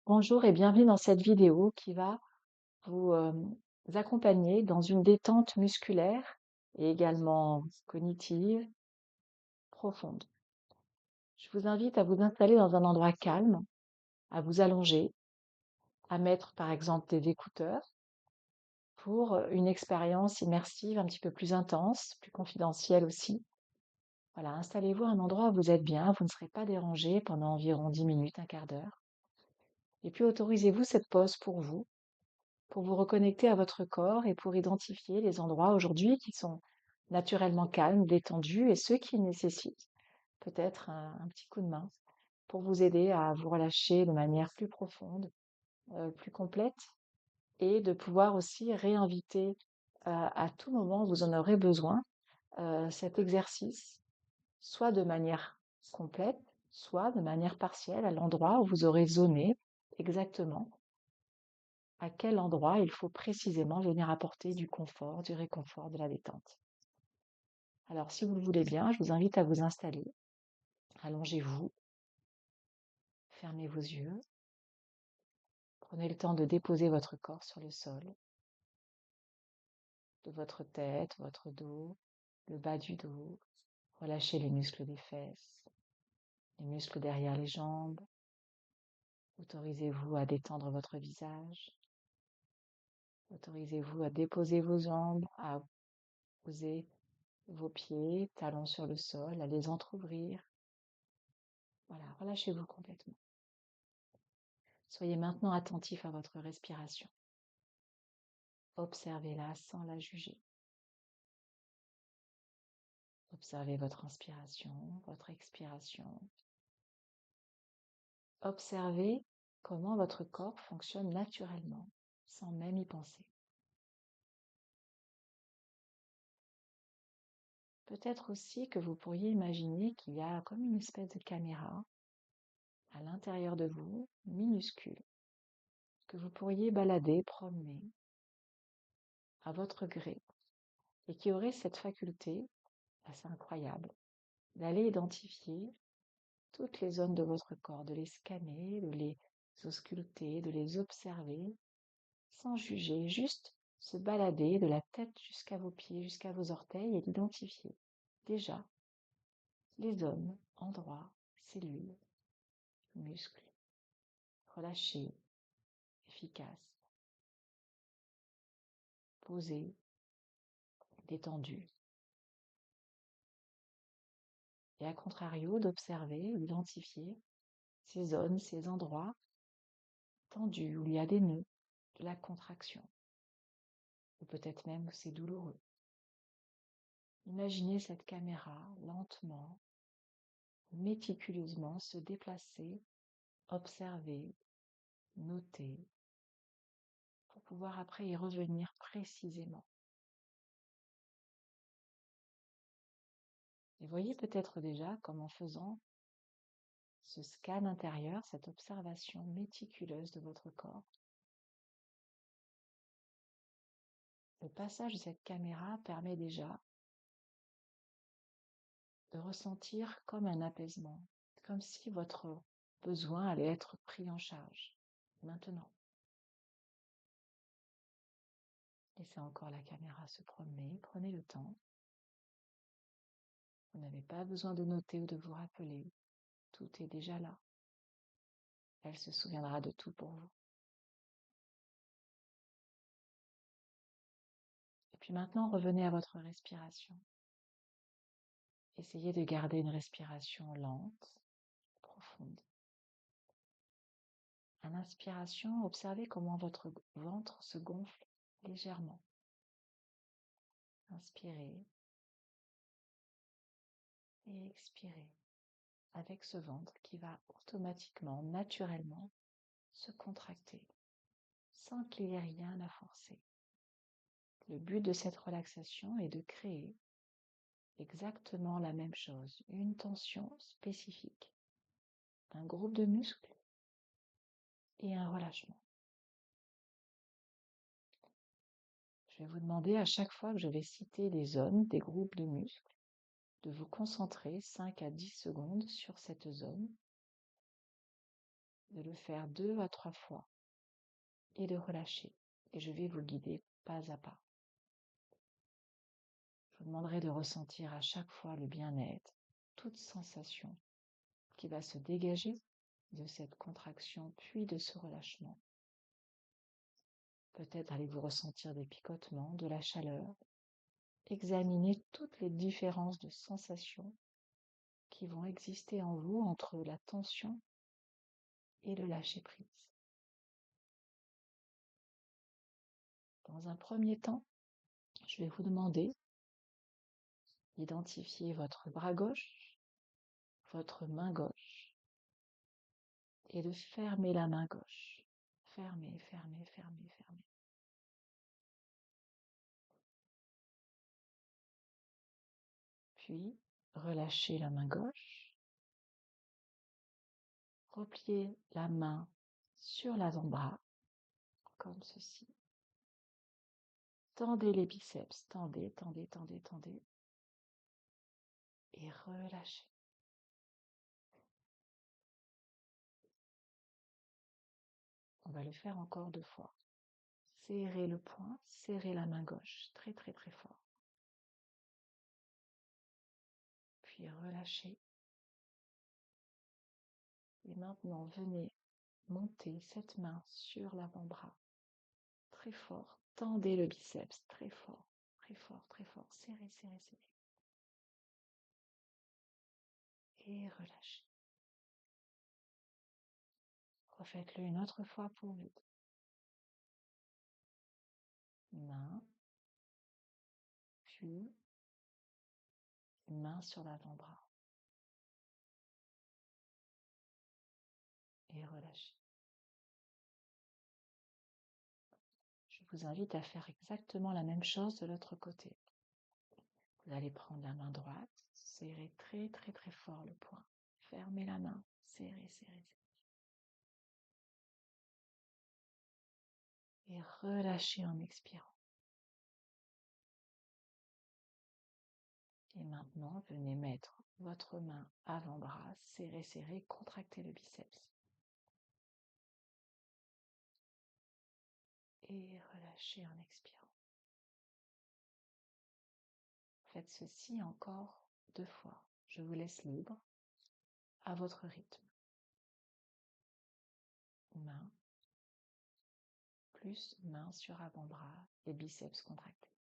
Bonjour et bienvenue dans cette vidéo qui va vous accompagner dans une détente musculaire et également cognitive profonde. Je vous invite à vous installer dans un endroit calme, à vous allonger, à mettre par exemple des écouteurs pour une expérience immersive un petit peu plus intense, plus confidentielle aussi. Voilà, installez-vous à un endroit où vous êtes bien, vous ne serez pas dérangé pendant environ 10 minutes, un quart d'heure. Et puis autorisez-vous cette pause pour vous reconnecter à votre corps et pour identifier les endroits aujourd'hui qui sont naturellement calmes, détendus et ceux qui nécessitent peut-être un petit coup de main pour vous aider à vous relâcher de manière plus profonde, plus complète et de pouvoir aussi réinviter à tout moment où vous en aurez besoin cet exercice, soit de manière complète, soit de manière partielle à l'endroit où vous aurez zoné exactement à quel endroit il faut précisément venir apporter du confort, du réconfort, de la détente. Alors, si vous le voulez bien, je vous invite à vous installer. Allongez-vous, fermez vos yeux, prenez le temps de déposer votre corps sur le sol, de votre tête, votre dos, le bas du dos. Relâchez les muscles des fesses, les muscles derrière les jambes. Autorisez-vous à détendre votre visage. Autorisez-vous à déposer vos jambes, à poser vos pieds, talons sur le sol, à les entrouvrir. Voilà, relâchez-vous complètement. Soyez maintenant attentif à votre respiration. Observez-la sans la juger. Observez votre inspiration, votre expiration. Observez comment votre corps fonctionne naturellement, sans même y penser. Peut-être aussi que vous pourriez imaginer qu'il y a comme une espèce de caméra à l'intérieur de vous, minuscule, que vous pourriez balader, promener à votre gré et qui aurait cette faculté assez incroyable d'aller identifier toutes les zones de votre corps, de les scanner, de les ausculter, de les observer, sans juger, juste se balader de la tête jusqu'à vos pieds, jusqu'à vos orteils et d'identifier déjà les zones, endroits, cellules, muscles, relâchés, efficaces, posés, détendus. Et à contrario, d'observer, d'identifier ces zones, ces endroits tendus où il y a des nœuds, de la contraction, ou peut-être même où c'est douloureux. Imaginez cette caméra lentement, méticuleusement se déplacer, observer, noter, pour pouvoir après y revenir précisément. Et voyez peut-être déjà comme en faisant ce scan intérieur, cette observation méticuleuse de votre corps, le passage de cette caméra permet déjà de ressentir comme un apaisement, comme si votre besoin allait être pris en charge maintenant. Laissez encore la caméra se promener, prenez le temps. Vous n'avez pas besoin de noter ou de vous rappeler. Tout est déjà là. Elle se souviendra de tout pour vous. Et puis maintenant, revenez à votre respiration. Essayez de garder une respiration lente, profonde. À l'inspiration, observez comment votre ventre se gonfle légèrement. Inspirez et expirez avec ce ventre qui va automatiquement, naturellement se contracter sans qu'il y ait rien à forcer. Le but de cette relaxation est de créer exactement la même chose, une tension spécifique, un groupe de muscles et un relâchement. Je vais vous demander à chaque fois que je vais citer des zones, des groupes de muscles, de vous concentrer 5 à 10 secondes sur cette zone, de le faire 2 à 3 fois et de relâcher. Et je vais vous guider pas à pas. Je vous demanderai de ressentir à chaque fois le bien-être, toute sensation qui va se dégager de cette contraction puis de ce relâchement. Peut-être allez-vous ressentir des picotements, de la chaleur. Examinez toutes les différences de sensations qui vont exister en vous entre la tension et le lâcher-prise. Dans un premier temps, je vais vous demander d'identifier votre bras gauche, votre main gauche et de fermer la main gauche. Fermez, fermez, fermez, fermez. Puis, relâchez la main gauche. Repliez la main sur l'avant-bras, comme ceci. Tendez les biceps, tendez, tendez, tendez, tendez. Et relâchez. On va le faire encore 2 fois. Serrez le poing, serrez la main gauche, très très très fort. Puis relâchez. Et maintenant, venez monter cette main sur l'avant-bras. Très fort. Tendez le biceps, très fort, très fort, très fort. Serrez, serrez, serrez. Et relâchez. Refaites-le une autre fois pour vous. Main, puis main sur l'avant-bras. Et relâchez. Je vous invite à faire exactement la même chose de l'autre côté. Vous allez prendre la main droite, serrez très très très fort le poing. Fermez la main, serrez, serrez, serrez. Et relâchez en expirant. Et maintenant, venez mettre votre main avant-bras, serrez, serrez, contractez le biceps. Et relâchez en expirant. Faites ceci encore 2 fois. Je vous laisse libre à votre rythme. Main, plus main sur avant-bras et biceps contractés.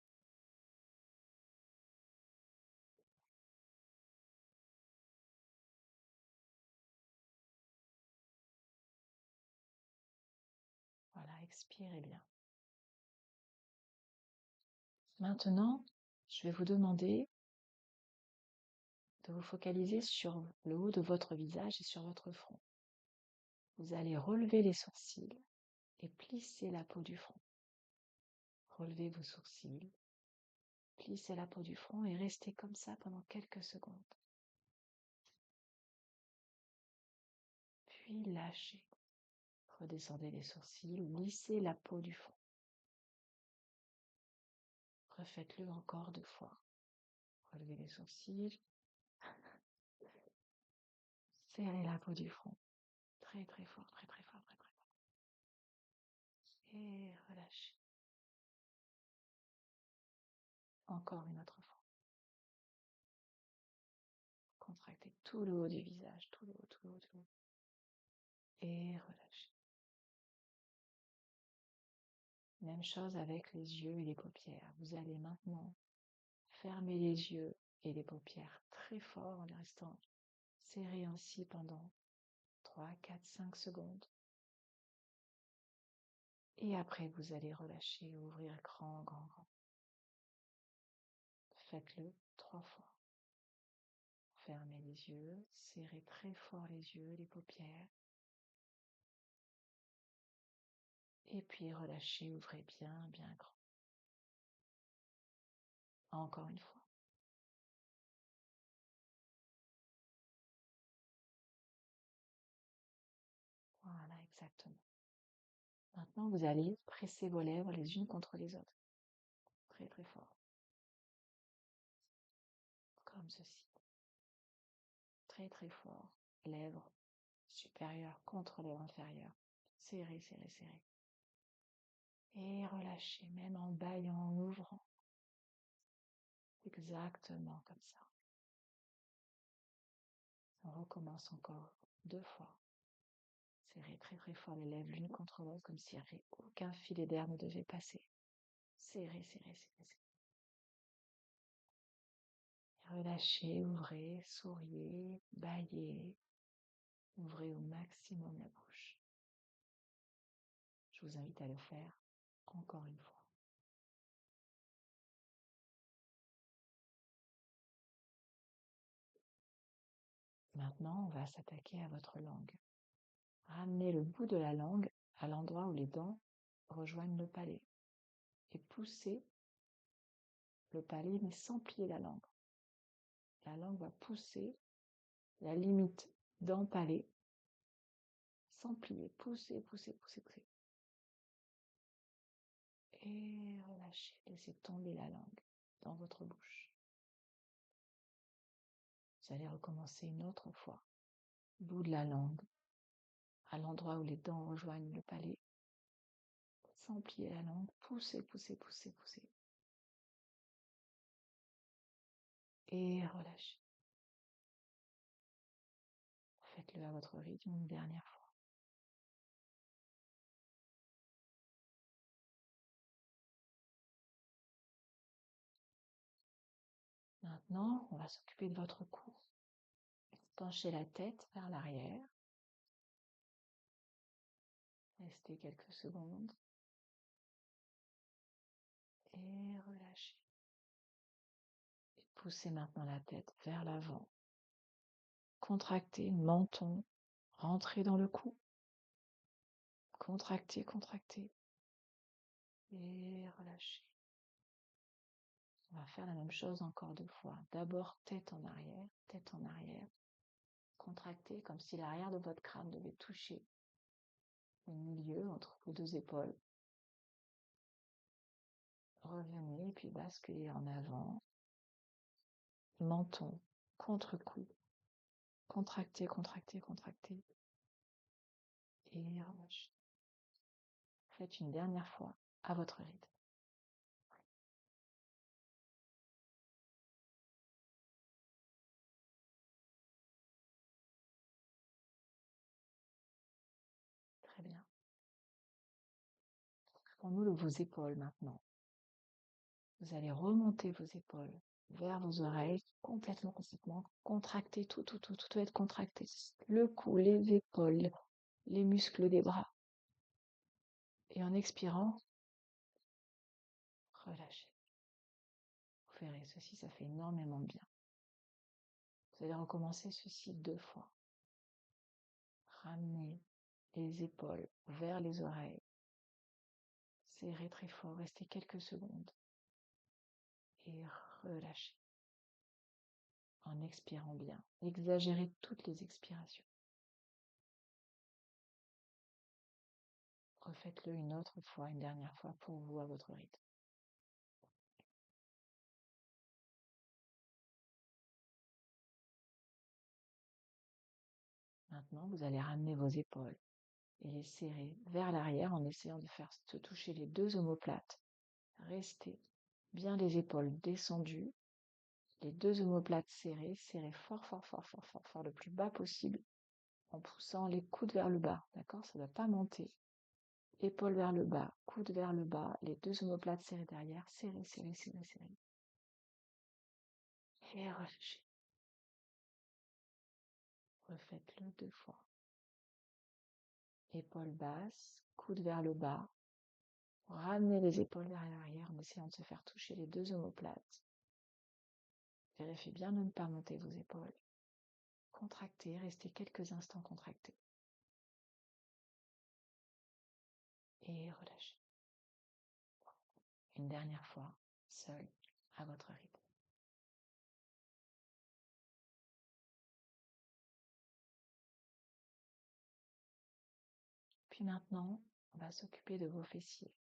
Voilà, expirez bien. Maintenant, je vais vous demander de vous focaliser sur le haut de votre visage et sur votre front. Vous allez relever les sourcils et plisser la peau du front. Relevez vos sourcils, plissez la peau du front et restez comme ça pendant quelques secondes. Puis lâchez. Redescendez les sourcils, lissez la peau du front. Refaites-le encore 2 fois. Relevez les sourcils. Serrez la peau du front. Très très fort, très très fort, très très fort. Et relâchez. Encore une autre fois. Contractez tout le haut du visage, tout le haut, tout le haut, tout le haut. Et relâchez. Même chose avec les yeux et les paupières. Vous allez maintenant fermer les yeux et les paupières très fort en les restant serrés ainsi pendant 3, 4, 5 secondes. Et après, vous allez relâcher, ouvrir grand, grand, grand. Faites-le 3 fois. Fermez les yeux, serrez très fort les yeux, les paupières. Et puis relâchez, ouvrez bien, bien grand. Encore une fois. Voilà, exactement. Maintenant, vous allez presser vos lèvres les unes contre les autres. Très, très fort. Comme ceci. Très, très fort. Lèvres supérieure contre lèvre inférieure. Serrez, serrez, serrez. Et relâchez, même en bâillant, en ouvrant. Exactement comme ça. On recommence encore 2 fois. Serrez très très fort les lèvres l'une contre l'autre comme si aucun filet d'air ne devait passer. Serrez, serrez, serrez, serrez. Relâchez, ouvrez, souriez, bâillez. Ouvrez au maximum la bouche. Je vous invite à le faire encore une fois. Maintenant, on va s'attaquer à votre langue. Ramenez le bout de la langue à l'endroit où les dents rejoignent le palais et poussez le palais mais sans plier la langue. La langue va pousser la limite dent-palais sans plier. Poussez, poussez, poussez, poussez. Et relâchez. Laissez tomber la langue dans votre bouche. Vous allez recommencer une autre fois. Bout de la langue à l'endroit où les dents rejoignent le palais. Sans plier la langue. Poussez, poussez, poussez, poussez. Et relâchez. Faites-le à votre rythme une dernière fois. Maintenant, on va s'occuper de votre cou. Penchez la tête vers l'arrière. Restez quelques secondes. Et relâchez. Et poussez maintenant la tête vers l'avant. Contractez le menton. Rentrez dans le cou. Contractez, contractez. Et relâchez. On va faire la même chose encore 2 fois. D'abord tête en arrière, tête en arrière. Contractez comme si l'arrière de votre crâne devait toucher le milieu entre vos 2 épaules. Revenez, puis basculez en avant. Menton, contre-cou. Contractez, contractez, contractez. Et relâchez. Faites une dernière fois à votre rythme. Très bien. Prends-nous vos épaules maintenant. Vous allez remonter vos épaules vers vos oreilles, complètement, complètement. Contractez tout doit être contracté. Le cou, les épaules, les muscles des bras. Et en expirant, relâchez. Vous verrez, ceci, ça fait énormément de bien. Vous allez recommencer ceci 2 fois. Ramenez les épaules vers les oreilles. Serrez très fort, restez quelques secondes. Et relâchez. En expirant bien. Exagérez toutes les expirations. Refaites-le une autre fois, une dernière fois pour vous à votre rythme. Maintenant, vous allez ramener vos épaules et les serrer vers l'arrière en essayant de faire se toucher les 2 omoplates. Restez bien les épaules descendues, les 2 omoplates serrées, serrez fort, fort, fort, fort, fort, fort, le plus bas possible en poussant les coudes vers le bas, d'accord? Ça ne doit pas monter. Épaules vers le bas, coudes vers le bas, les 2 omoplates serrées derrière, serrez, serrez, serrez, serrez. Et relâchez. Refaites-le 2 fois. Épaules basses, coudes vers le bas. Ramenez les épaules vers l'arrière en essayant de se faire toucher les 2 omoplates. Vérifiez bien de ne pas monter vos épaules. Contractez, restez quelques instants contractés. Et relâchez. Une dernière fois, seul, à votre rythme. Puis maintenant, on va s'occuper de vos fessiers.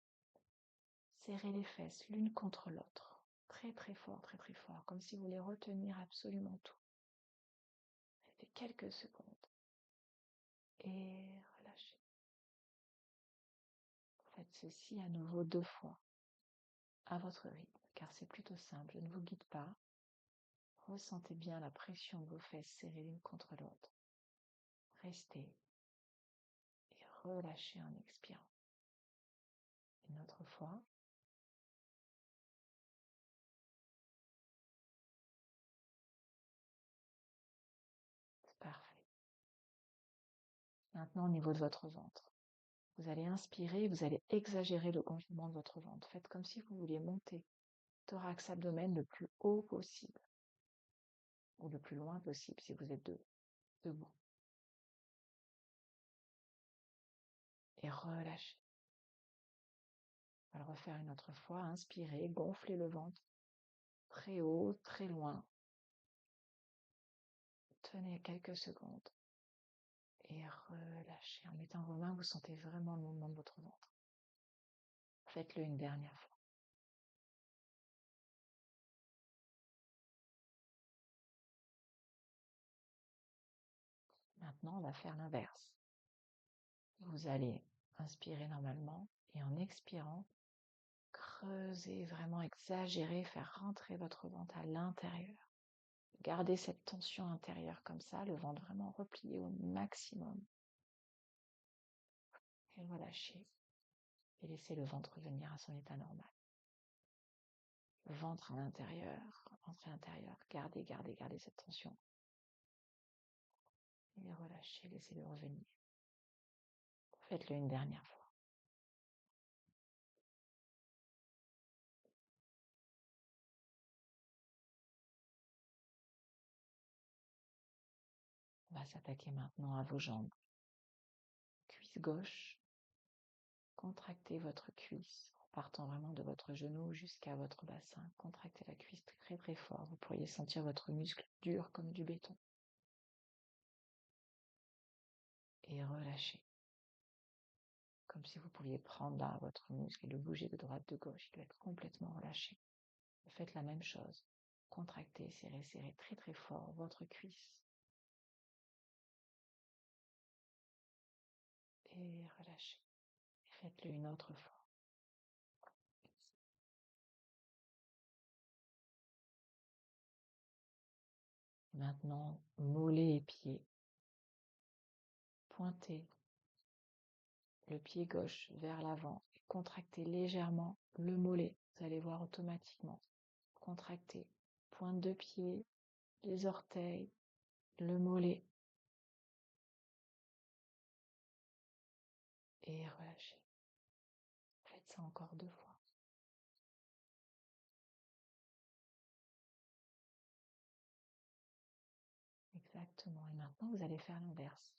Serrez les fesses l'une contre l'autre. Très très fort, comme si vous voulez retenir absolument tout. Restez quelques secondes. et relâchez. Faites ceci à nouveau 2 fois, à votre rythme, car c'est plutôt simple. Je ne vous guide pas. Ressentez bien la pression de vos fesses serrées l'une contre l'autre. Restez et relâchez en expirant. Une autre fois. C'est parfait. Maintenant, au niveau de votre ventre. Vous allez inspirer, vous allez exagérer le gonflement de votre ventre. Faites comme si vous vouliez monter thorax abdomen le plus haut possible, ou le plus loin possible si vous êtes debout. Et relâchez. On va le refaire une autre fois. Inspirez, gonflez le ventre très haut, très loin. Tenez quelques secondes et relâchez. En mettant vos mains, vous sentez vraiment le mouvement de votre ventre. Faites-le une dernière fois. Maintenant, on va faire l'inverse. Vous allez inspirer normalement et en expirant, creuser, vraiment exagérer, faire rentrer votre ventre à l'intérieur. Gardez cette tension intérieure comme ça, le ventre vraiment replié au maximum. Et relâchez. Et laissez le ventre revenir à son état normal. Le ventre à l'intérieur, ventre à l'intérieur. Gardez, gardez, gardez cette tension. Et relâchez, laissez-le revenir. Faites-le une dernière fois. On va s'attaquer maintenant à vos jambes. Cuisse gauche. Contractez votre cuisse en partant vraiment de votre genou jusqu'à votre bassin. Contractez la cuisse très très fort. Vous pourriez sentir votre muscle dur comme du béton. Et relâchez. Comme si vous pouviez prendre là votre muscle et le bouger de droite, de gauche. Il doit être complètement relâché. Faites la même chose. Contractez, serrez, serrez très très fort votre cuisse. Et relâchez. Faites-le une autre fois. Maintenant, mollets et pieds. Pointez le pied gauche vers l'avant et contractez légèrement le mollet. Vous allez voir automatiquement. Contractez. Pointe de pied, les orteils, le mollet. Et relâchez. Faites ça encore 2 fois. Exactement. Et maintenant, vous allez faire l'inverse.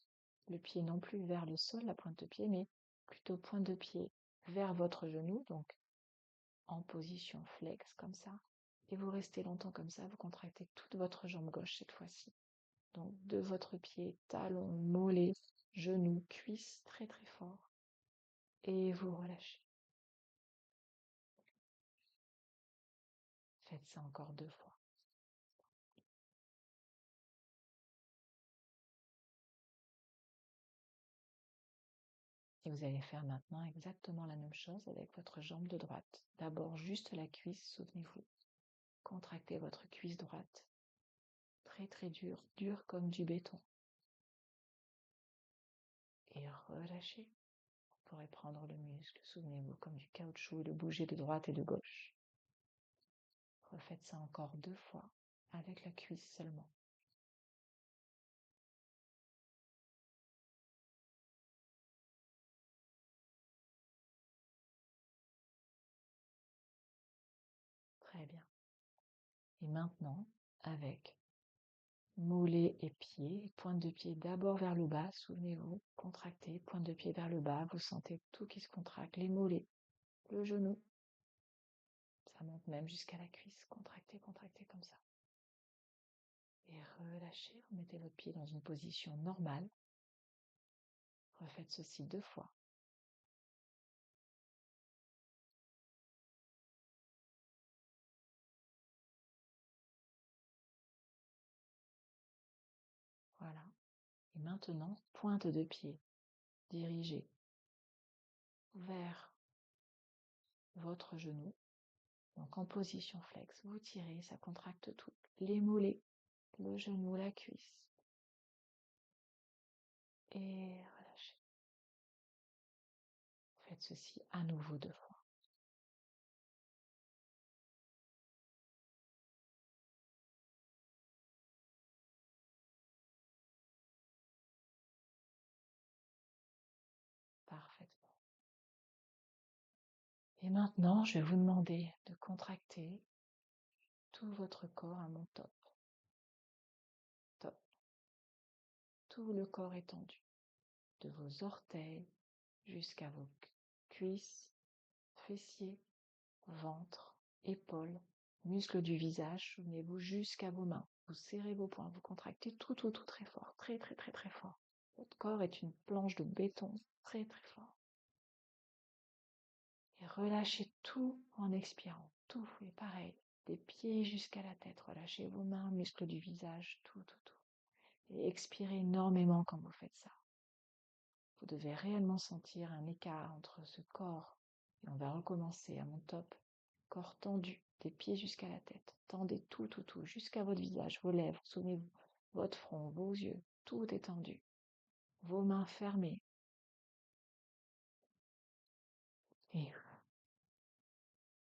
Le pied non plus vers le sol, la pointe de pied, mais plutôt pointe de pied vers votre genou, donc en position flex comme ça. Et vous restez longtemps comme ça, vous contractez toute votre jambe gauche cette fois-ci. Donc de votre pied, talon, mollet, genou, cuisse, très très fort. Et vous relâchez. Faites ça encore 2 fois. Et vous allez faire maintenant exactement la même chose avec votre jambe de droite. D'abord juste la cuisse, souvenez-vous. Contractez votre cuisse droite. Très très dur, dur comme du béton. Et relâchez. Vous pourrez prendre le muscle, souvenez-vous, comme du caoutchouc et le bouger de droite et de gauche. Refaites ça encore 2 fois, avec la cuisse seulement. Très bien. Et maintenant, avec mollets et pieds, pointe de pied d'abord vers le bas, souvenez-vous, contractez, pointe de pied vers le bas, vous sentez tout qui se contracte, les mollets, le genou, ça monte même jusqu'à la cuisse, contractez, contractez comme ça. Et relâchez, remettez votre pied dans une position normale. Refaites ceci 2 fois. Voilà. Et maintenant, pointe de pied dirigée vers votre genou. Donc en position flex, vous tirez, ça contracte tout. Les mollets, le genou, la cuisse. Et relâchez. Faites ceci à nouveau 2 fois. Parfaitement. Et maintenant, je vais vous demander de contracter tout votre corps à mon top. Top. Tout le corps étendu. De vos orteils jusqu'à vos cuisses, fessiers, ventre, épaules, muscles du visage, souvenez-vous, jusqu'à vos mains. Vous serrez vos poings, vous contractez tout très fort, très très très très fort. Votre corps est une planche de béton, très très fort. Et relâchez tout en expirant, tout, et pareil, des pieds jusqu'à la tête, relâchez vos mains, muscles du visage, tout. Et expirez énormément quand vous faites ça. Vous devez réellement sentir un écart entre ce corps, et on va recommencer à mon top, corps tendu, des pieds jusqu'à la tête. Tendez tout, jusqu'à votre visage, vos lèvres, souvenez-vous, votre front, vos yeux, tout est tendu. Vos mains fermées. Et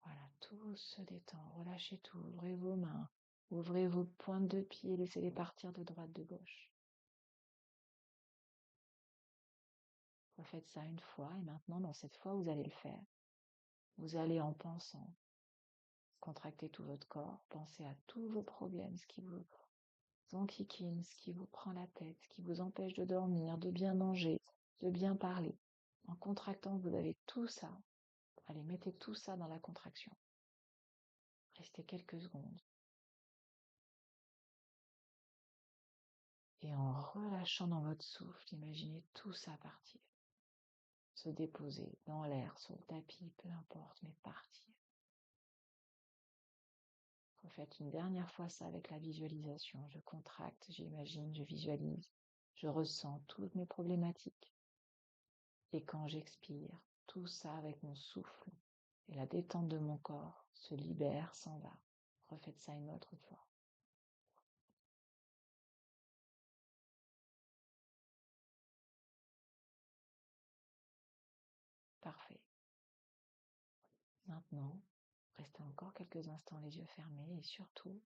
voilà, tout se détend. Relâchez tout. Ouvrez vos mains. Ouvrez vos pointes de pied. Laissez-les partir de droite, de gauche. Refaites ça une fois. Et maintenant, dans cette fois, vous allez le faire. Vous allez en pensant contracter tout votre corps. Pensez à tous vos problèmes, ce qui vous enquiquine, ce qui vous prend la tête, ce qui vous empêche de dormir, de bien manger, de bien parler. En contractant, vous avez tout ça. Allez, mettez tout ça dans la contraction. Restez quelques secondes. Et en relâchant dans votre souffle, imaginez tout ça partir. Se déposer dans l'air, sur le tapis, peu importe, mais partir. Refaites une dernière fois ça avec la visualisation. Je contracte, j'imagine, je visualise, je ressens toutes mes problématiques. Et quand j'expire, tout ça avec mon souffle et la détente de mon corps se libère, s'en va. Refaites ça une autre fois. Parfait. Maintenant, restez encore quelques instants les yeux fermés et surtout,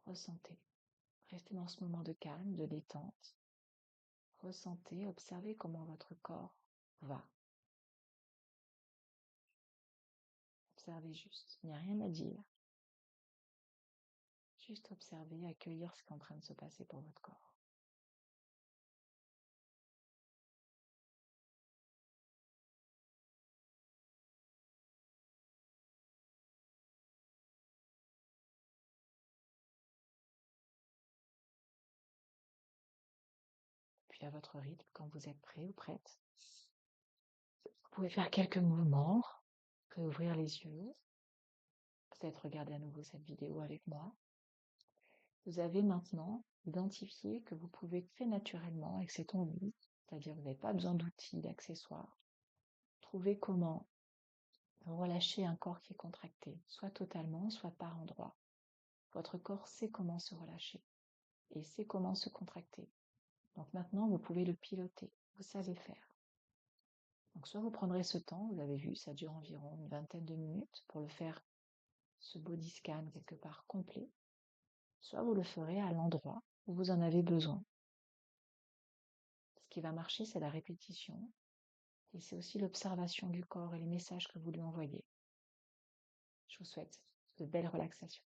ressentez. Restez dans ce moment de calme, de détente. Ressentez, observez comment votre corps va. Observez juste, il n'y a rien à dire. Juste observer, accueillir ce qui est en train de se passer pour votre corps. Puis à votre rythme, quand vous êtes prêt ou prête, vous pouvez faire quelques mouvements, réouvrir les yeux, peut-être regarder à nouveau cette vidéo avec moi. Vous avez maintenant identifié que vous pouvez très naturellement, avec cet ongle, c'est-à-dire vous n'avez pas besoin d'outils, d'accessoires, trouver comment relâcher un corps qui est contracté, soit totalement, soit par endroits. Votre corps sait comment se relâcher et sait comment se contracter. Donc maintenant, vous pouvez le piloter, vous savez faire. Donc soit vous prendrez ce temps, vous avez vu, ça dure environ une vingtaine de minutes pour le faire, ce body scan quelque part complet, soit vous le ferez à l'endroit où vous en avez besoin. Ce qui va marcher, c'est la répétition et c'est aussi l'observation du corps et les messages que vous lui envoyez. Je vous souhaite de belles relaxations.